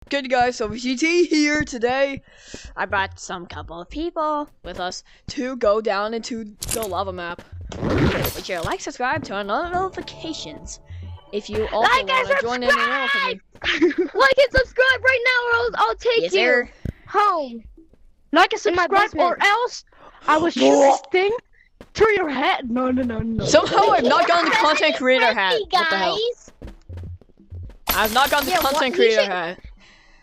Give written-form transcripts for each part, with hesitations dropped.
Good guys, so GT here today. I brought some couple of people with us to go down into the lava map. Make sure to like, subscribe, turn on notifications. If you also want to join in the world with me. Like and subscribe right now, or I'll take Yes, you sir. home. Like and subscribe, or else I will shoot this thing through your head. No. Somehow I've not gotten the content creator hat. Guys. What the hell? I've not gotten the content creator hat.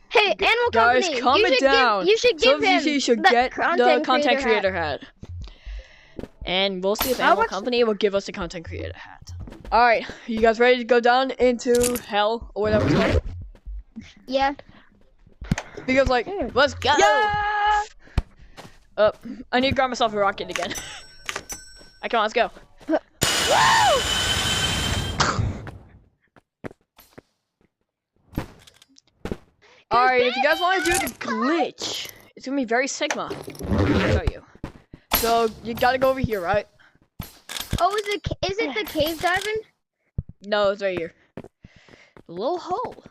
Hey, Animal Guys, Company, comment down. You should give him GT should the get the content creator hat. hat. And we'll see if Animal Company will give us the content creator hat. Alright, you guys ready to go down into hell or whatever it's called? Yeah. Because like, let's go! Yeah! I need to grab myself a rocket again. Alright, come on, let's go. Woo! Alright, if you guys want to do the glitch, it's gonna be very Sigma. I'll show you. So, you gotta go over here, right? Oh, is it the cave diving? No, it's right here. The little hole.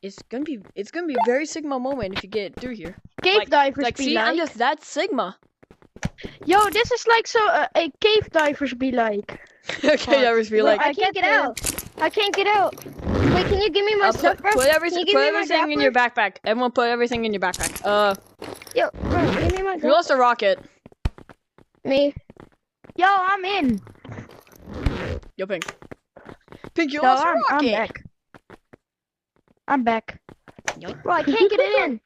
It's gonna be a very Sigma moment if you get through here. Cave divers Like, be see, like. I'm just that Sigma. Yo, this is like so a cave divers be like. Okay, I just be like, I can't get out. I can't get out. Wait, can you give me my stuff, bro? put everything Can you give me my in your backpack. Everyone put everything in your backpack. Yo, bro, give me my Who lost a rocket? Me. Yo, I'm in. Yo, Pink. Pink, you No, lost a I'm rocket. back. I'm back. Bro, I can't get it in.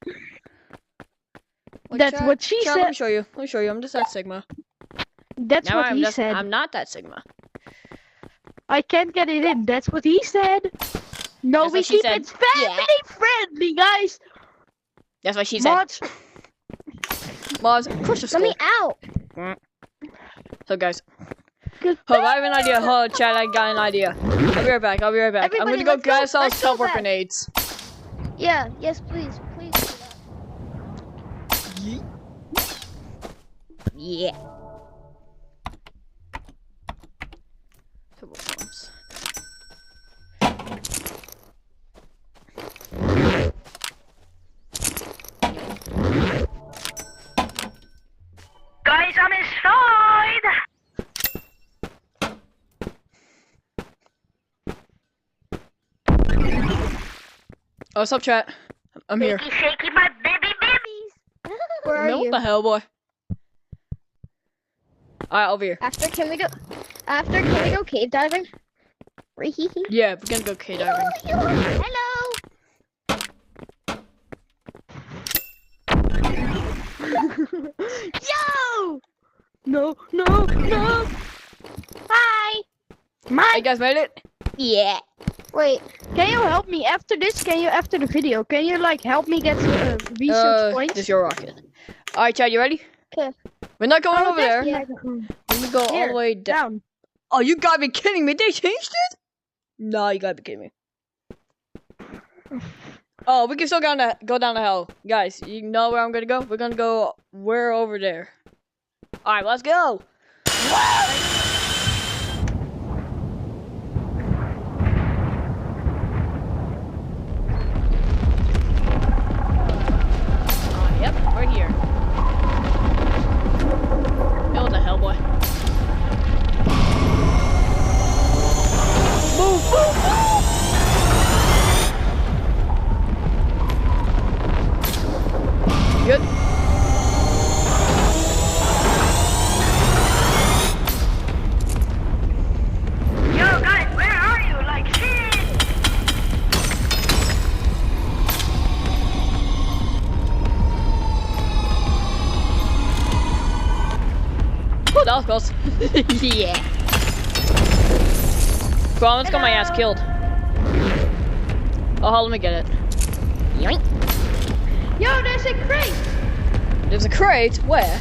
Wait, That's chat, what she chat, said. Let me show you. I'm just that Sigma. That's Now what he said. I'm not that Sigma. I can't get it in. That's what he said. No, That's we what she keep said. it family friendly, guys. That's what she said. Mods. Mods, push the Let me skull. out. So guys, I have an idea. Oh, chat, I got an idea. I'll be right back. I'm Everybody, gonna go let's go- get us all let's go teleport back. grenades. Yeah, yes, please. Please do that. Yeah. Turbo bombs. Guys, I'm inside. Oh, what's up, chat? I'm here. Shaky, my baby babies. Where are Man, what you? the hell, boy? Alright, over here. After, can we go cave diving? Ree-hee-hee. Yeah, we're gonna go cave diving. Hello. Yo! No. Hi. Hey, guys, made it? Yeah. Wait. Can you help me after this? After the video? Can you like help me get research points? This is your rocket. Alright, chat, you ready? 'Kay. We're not going over there. Yeah. We're gonna go all Here, the way down. down. Oh, you gotta be kidding me. They changed it? No, you gotta be kidding me. Oh, we can still go down the hell. Guys, you know where I'm gonna go? We're gonna go, we're over there. Alright, let's go. Yep, we're here. Yo, what the hell, boy? Move, move, move! Good. Yo, guys, where are you? Like, shit. Oh, that was close. Yeah. Bro, I almost got my ass killed. Oh, let me get it. Yoink. Yo, there's a crate. There's a crate. Where?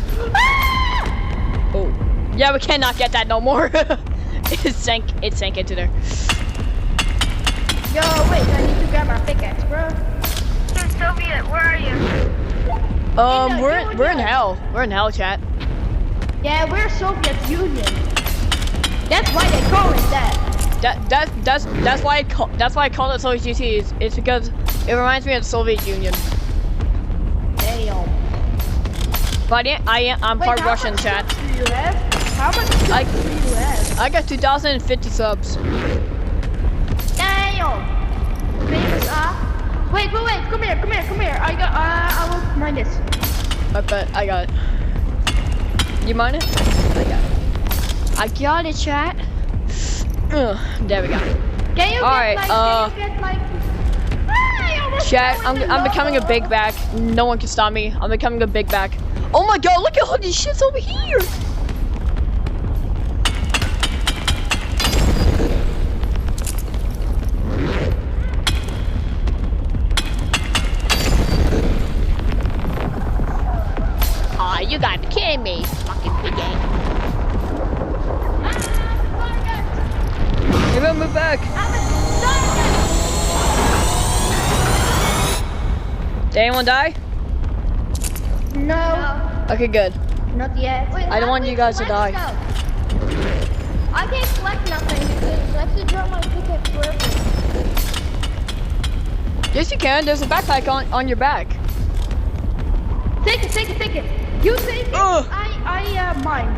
Oh. Yeah, we cannot get that no more. It sank into there. Yo, wait. I need to grab my pickaxe, bro. Soviet, where are you? We're in hell. We're in hell, chat. Yeah, we're Soviet Union. That's why they call it that. That's why I call it Soviet GT. It's because It reminds me of the Soviet Union. Damn. But I'm part Russian, chat. Do you have? How much subs do you have? I got 2,050 subs. Damn. Famous, Wait, come here. I will mind this. I bet I got it. You mind it? I got it, chat. There we go. Can you Alright, get like chat, I'm becoming a big back. No one can stop me. I'm becoming a big back. Oh my god, look at all these shits over here! Aw, you gotta be kidding me. Fucking big game. You're gonna move back. Did anyone die? No, Okay, good. not yet. Wait, I don't want you guys to die. I can't collect nothing because I have to drop my pickaxe forever. Yes, you can. There's a backpack on your back. Take it. You take it. Ugh. I mine.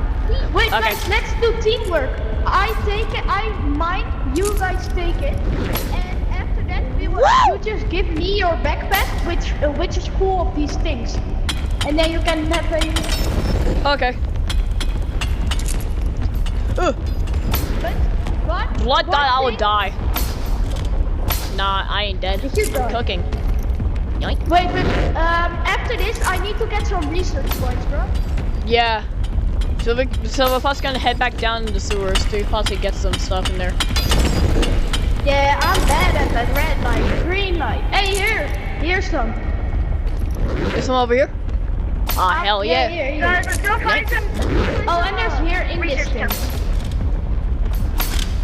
Wait, Okay. let's do teamwork. I take it, I mine, you guys take it. And after that, you just give me your backpack, which is full of these things. And then you can have a... Okay. Ugh. But Blood one thought I would thing- die. Nah, I ain't dead. You I'm die. cooking. Yoink. Wait, but after this, I need to get some research points, bro. Yeah. So we're possibly gonna head back down in the sewers to possibly get some stuff in there. Yeah, I'm bad at that red light, green light. Hey, here's some. There's some over here? Ah, hell yeah. Here. Go find some. Oh, and there's here in this thing.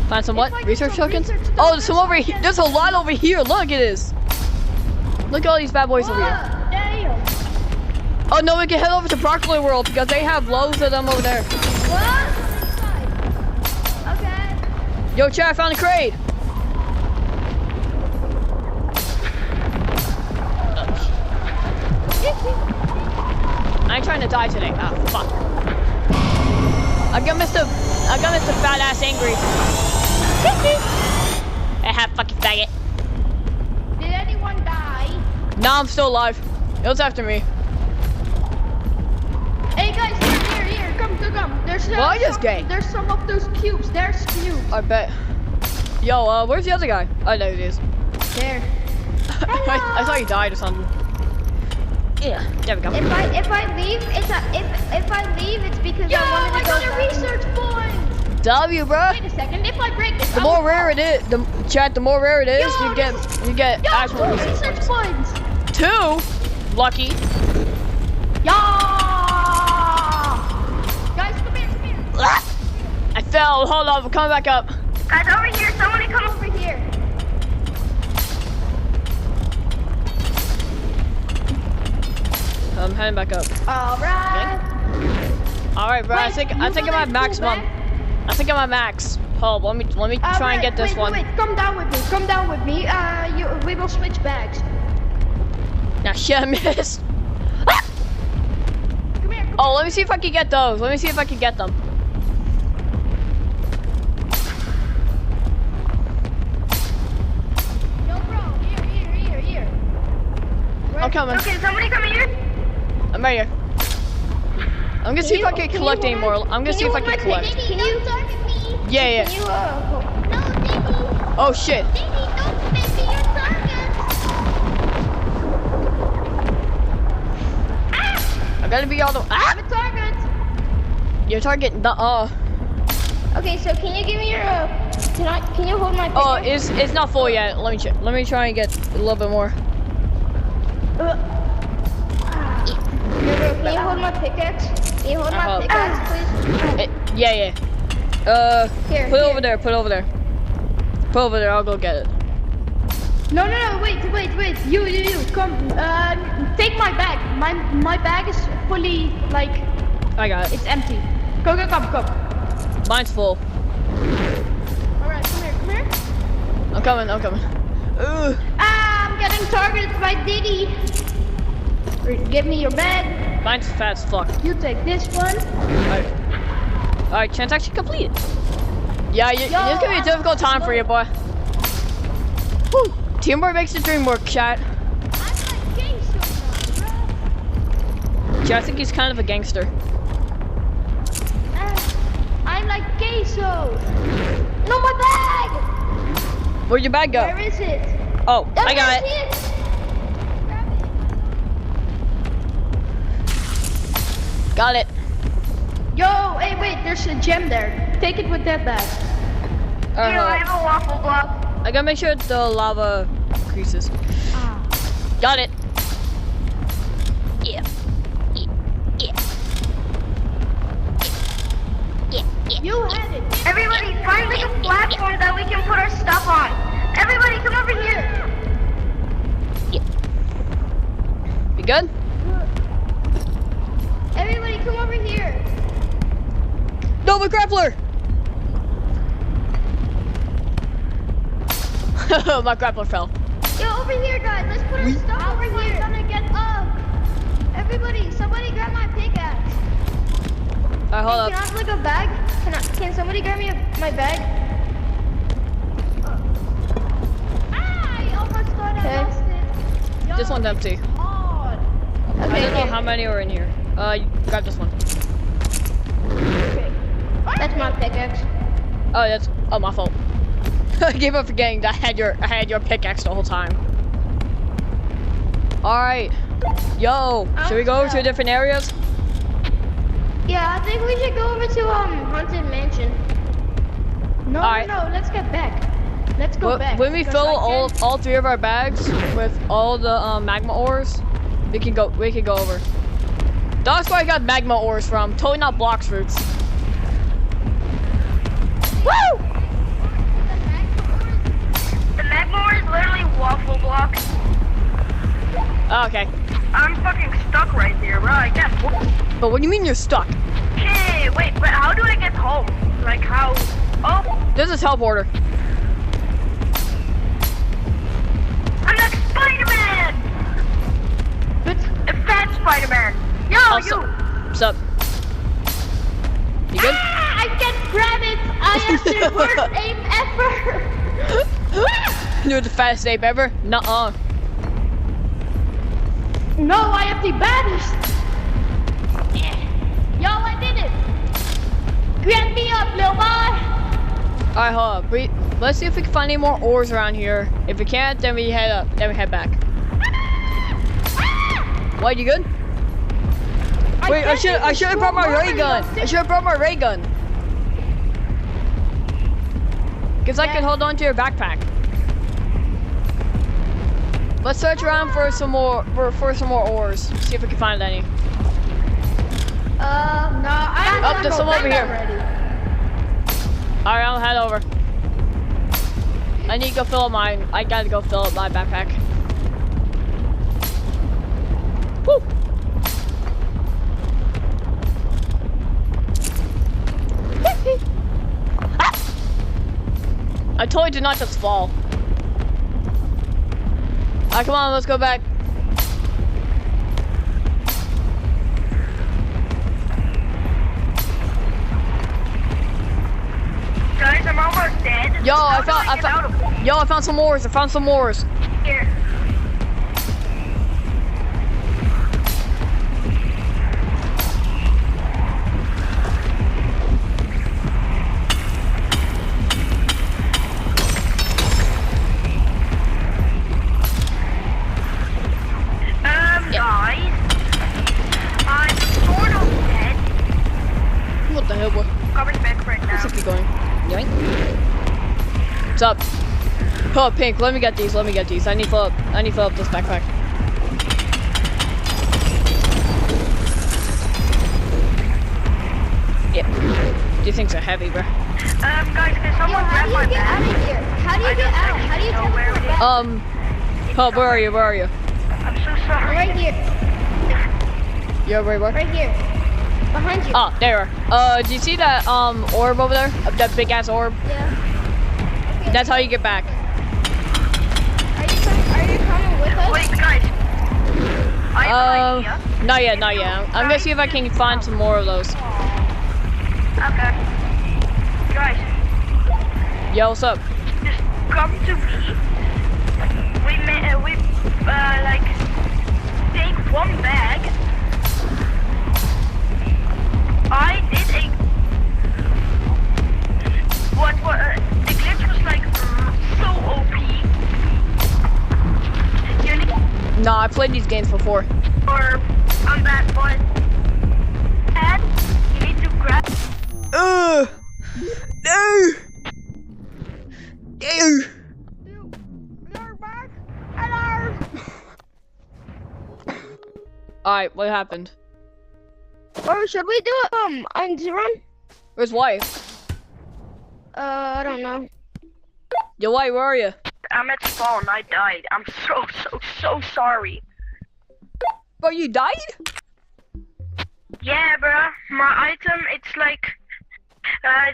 Find some what? It's like Research some tokens? research Oh, there's some tokens. over here. There's a lot over here. Look at this. Look at all these bad boys over here. Damn. Oh no, we can head over to Broccoli World because they have loads of them over there. What? Okay. Yo, chat, I found a crate. I ain't trying to die today. Ah, fuck. I got Mr. Fat Ass angry. I have fucking faggot. Did anyone die? Nah, I'm still alive. It was after me. Hey guys, here, come. There's Why is gay? There's some of those cubes. There's cubes. I bet. Yo, where's the other guy? Oh, there it is. There. I thought he died or something. Yeah, there we go. If I leave, if I leave, it's because Yo, I wanted I to go got a back. research point. W, bro. Wait a second. If I break this, The more rare it is, the more rare it is, Yo, you get Yo, actual 2 research research points. points. 2, lucky. Yeah. Guys, come here. I fell. Hold on, we're coming back up. Guys, over here. Somebody come over here. I'm heading back up. All right. All right, bro. I think I'm at maximum. I think I'm at max. Hold, let me try and get this one. Wait, come down with me. We will switch bags. Now shit, I missed. Come here. Oh, let me see if I can get those. Let me see if I can get them. Yo, bro. Here. I'm coming. Okay, somebody come here. I'm right here. I'm gonna see if I can collect any more. I'm gonna see if I can collect. Can you target me? Yeah. Can you, No, Diggy. Oh shit. Diggy, don't spit me your targets. I gotta be all the. Ah! I'm a target. Your target. Okay, so can you give me your, can you hold my Oh, pickaxe? it's not full yet. Let me check. Let me try and get a little bit more. Can you hold my pickaxe? Can you hold my Uh-huh. pickaxe, please? Yeah. Here, Put it here. over there. Put it over there. Put it over there. I'll go get it. No, wait. You, come. Take my bag. My bag is fully, like, I got it. it's empty. Come. Mine's full. All right, come here. I'm coming. Ooh. I'm getting targeted by Diddy. Give me your bag. Mine's fat as fuck. You take this one. Alright, transaction complete. Yeah, it's gonna be a difficult time for you, boy. Woo. Teamwork makes the dream work, chat. I'm like gangster now, bro. Yeah, I think he's kind of a gangster. I'm like queso. No, my bag. Where'd your bag go? Where is it? Oh, I got it. Got it. Yo, hey, wait, there's a gem there. Take it with that bag. Here, I Uh, have a waffle block. I gotta make sure the lava creases. Got it. Yeah. You had it. Everybody, find like a platform that we can put our stuff on. Everybody, come over here. You good? Everybody, come over here. Nova grappler! My grappler fell. Yo, over here, guys. Let's put our stuff over here. Gonna get up. Everybody, somebody grab my pickaxe. Alright, hold Can I up. have like a bag? Can somebody grab me my bag? I almost thought I lost it. Yo, This one's empty. odd. I don't know how many are in here. You grab this one. Okay. That's my pickaxe. Oh, my fault. I gave up forgetting that I had your pickaxe the whole time. Alright. Yo, should we go over to different areas? Yeah, I think we should go over to Haunted Mansion. No, Alright. no, let's get back. Let's go back. When we because fill I can't- all 3 of our bags with all the magma ores, we can go over. That's where I got magma ores from. Totally not blocks roots. Woo! The magma ore is literally waffle blocks. Oh, okay. I'm fucking stuck right here, bro. I can't move. But what do you mean you're stuck? Okay, wait, but how do I get home? Like how? Oh, There's a teleporter. I'm like Spider-Man! A fat Spider-Man! Yo, Oh, you! What's up? You good? Ah, I can't grab it. I have the worst aim ever. You're the fastest ape ever? Nuh-uh. No, I have the baddest. Yo, I did it. Grab me up, little boy. Alright, hold up. Let's see if we can find any more ores around here. If we can't, then we head up. Then we head back. What, you good? Wait, I should have brought my ray gun. I should have brought my ray gun. Cause I can hold on to your backpack. Let's search around for some more ores. See if we can find any. No, I Oh, there's some over here. Already. Alright, I'll head over. I need to go fill up mine. I gotta go fill up my backpack. Woo! Ah! I totally did not just fall. Alright, come on, let's go back. Guys, I'm almost dead. Yo, How do I get out of I found some ores. I found some ores. here? Guys, I'm sort of dead. What the hell, boy? Coming back right now. Let's just keep going. Yoink. What's up? Oh, Pink, let me get these. I need to fill up this backpack. Yep. These things are heavy, bro. Guys, can someone How grab do my you get out bag? of here? How do you get out? How do you know where teleport it is. back? Oh, where are you? I'm so sorry. Right here. You're where? Right here. Behind you. Oh, there you are. Do you see that orb over there? That big ass orb? Yeah. Okay. That's how you get back. Are you coming with us? Wait, guys. I have an idea. Not yet, not yet. I'm gonna see if I can find some more of those. Okay. Guys, Yo, what's up? just come to me. We like take one bag. I did a what the glitch was like so OP. You need Nah, I played these games before. or on that one. And you need to grab. No! No! You're back. Hello. Alright, what happened? Or should we do it on run? Where's White? I don't know. Yo, White, where are you? I'm at spawn. I died. I'm so sorry. Bro, you died? Yeah, bruh. My item, it's like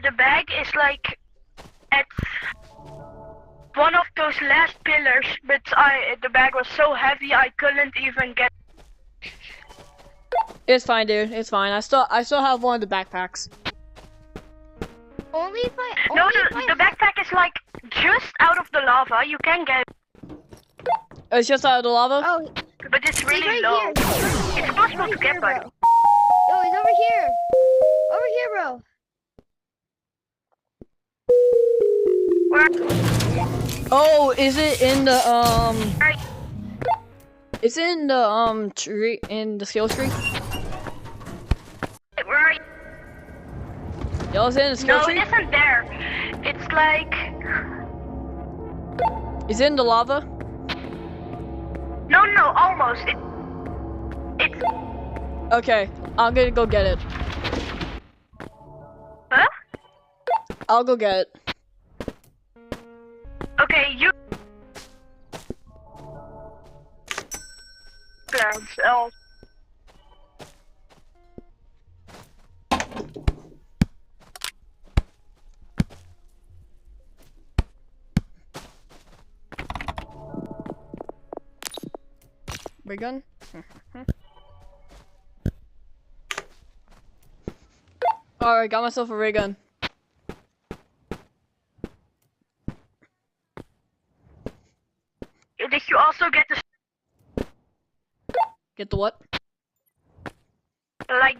the bag is like at one of those last pillars, but the bag was so heavy I couldn't even get. It's fine, dude. It's fine. I still have one of the backpacks. Only if I. No, Only if the backpack is like just out of the lava. You can get, It's just out of the lava? Oh, but it's he's really right low. here. It's possible to get, bro. but Yo, he's over here. Over here, bro. Oh, is it in the, right. Is it in the, tree, in the skill tree? Right. Yo, is it in the skill No, tree? it isn't there. It's like Is it in the lava? no, almost. It's Okay, I'm gonna go get it. huh? I'll go get it. Okay, you. Oh. Ray gun? Alright, got myself a ray gun. Did you also get the Get the what?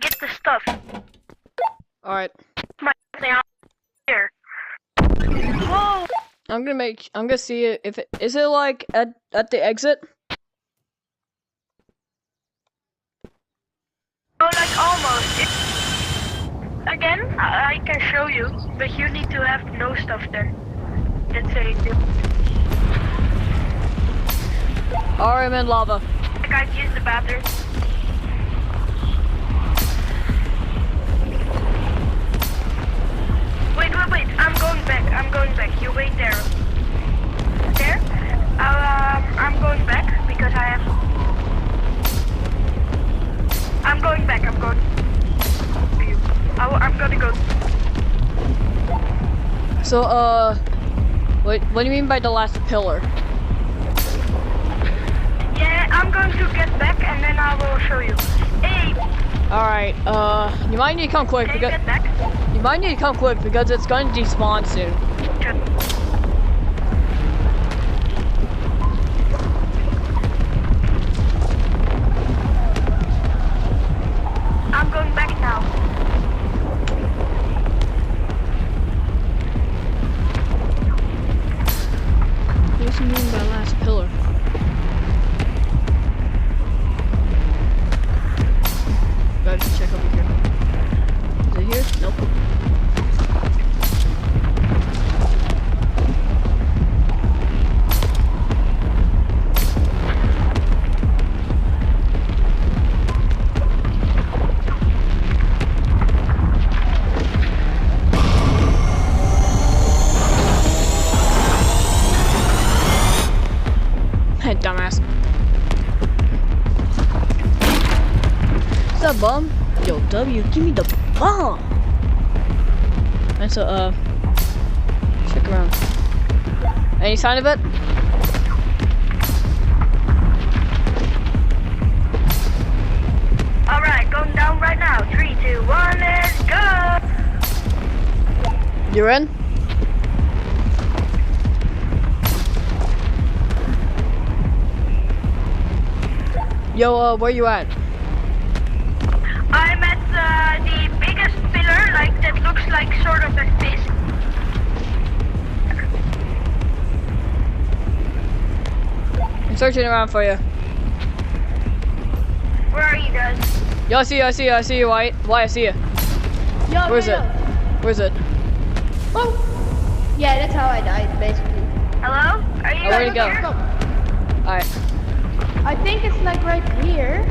get the stuff? Alright. My thing out here. Whoa! I'm gonna see it if it is it like at the exit? Oh, like almost. Again, I can show you, but you need to have no stuff there. Let's say, Alright, I'm in lava. like I've used the bathroom. Wait, I'm going back. You wait there. There? I'm going back because I have. I'm going back. I'm going. I'm gonna go. So, what do you mean by the last pillar? Yeah, I'm going to get back and then I will show you. Hey, Alright, you might need to come quick can you because get back? you might need to come quick because it's going to despawn soon. I'm going back now. What do you mean by last pillar? Gotta check over here. Is it here? Nope. Dumbass. What's up, bum? Yo, W, give me the bomb. And so, check around. Any sign of it? You're in? Yo, where you at? I'm at the biggest pillar, like that looks like sort of a fist. I'm searching around for you. Where are you guys? Yo, I see you, White. Why I see you. Yo, Where's yo, it? yo. Where's it? Oh. Yeah, that's how I died, basically. Hello? Are you where'd it guys go? here? Alright. I think it's like right here.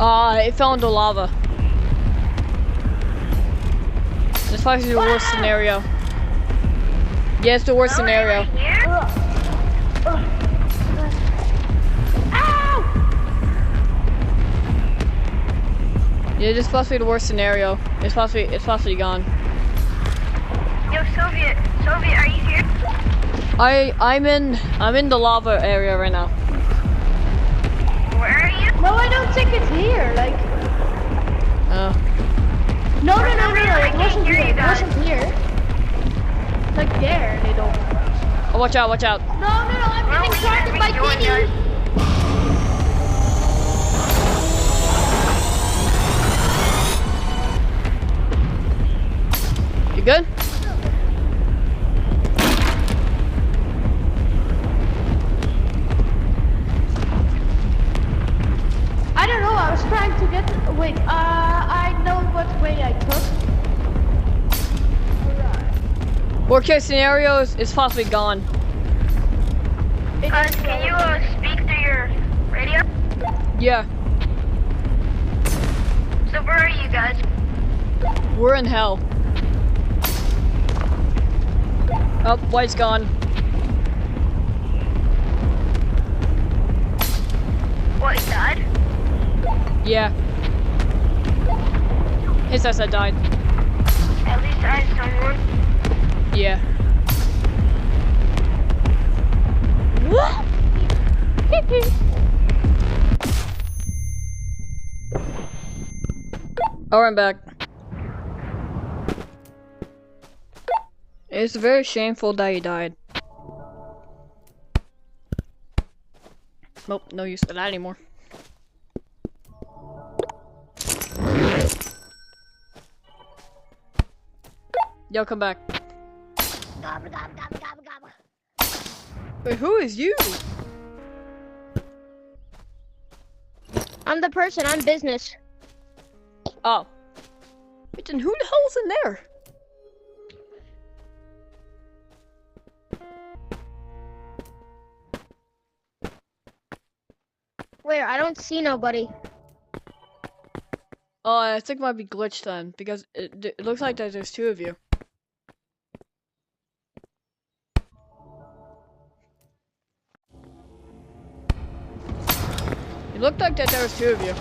It fell into lava. This probably the worst scenario. Yeah, it's the worst Hello, scenario. right here? Ow! Yeah, this is supposed to be the worst scenario. It's possibly gone. Yo, Soviet, are you here? I'm in the lava area right now. Where are you? No, I don't think it's here. Like, Oh. no, For some reason, I it can't wasn't hear here. you It guys. wasn't here. Like there, they don't. Oh, watch out, watch out. No, I'm Well, getting we started can by rejoin, Diddy. guys. You good? I don't know. I was trying to get. Wait. I know what way I took. Alright. Worst case scenario is it's possibly gone. Guys, can you speak to your radio? Yeah, So where are you guys? we're in hell. Oh, White's gone. What, you died? Yeah. His ass died. At least I have someone. Yeah. Oh, I'm back. It's very shameful that he died. Nope, no use for that anymore. Yo, come back. Wait, who is you? I'm the person, I'm business. Oh. Wait, then who the hell's in there? Where? I don't see nobody. Oh, I think it might be glitched then, because it looks like that there's two of you. It looked like that there was two of you.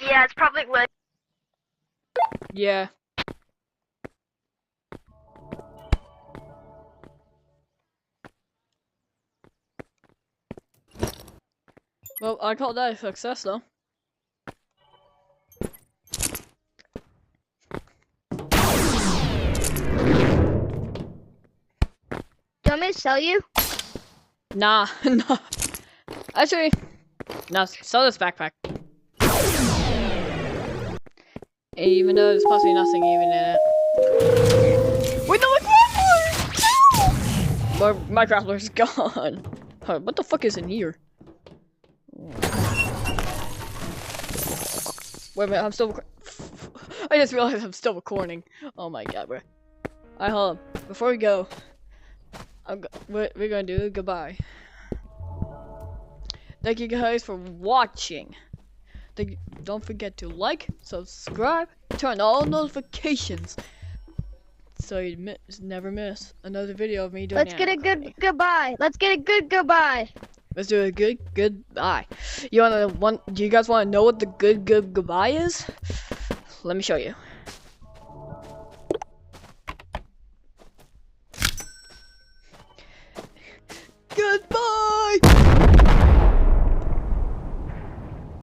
Yeah, it's probably lit. Yeah. Well, I call that a success though. Do you want me to sell you? Nah, nah. Actually, no, sell this backpack. Even though there's possibly nothing even in it. Wait, no, my grappler's gone. Huh, what the fuck is in here? Wait a minute, I'm still I just realized I'm still recording. Oh my god, bro. Alright, hold on. Before we go, we're gonna do goodbye. Thank you guys for watching. Don't forget to like, subscribe, turn on all notifications so you never miss another video of me doing Let's get a good goodbye. Let's get a good goodbye. Let's do a good goodbye. Do you guys want to know what the good goodbye is? Let me show you. Goodbye.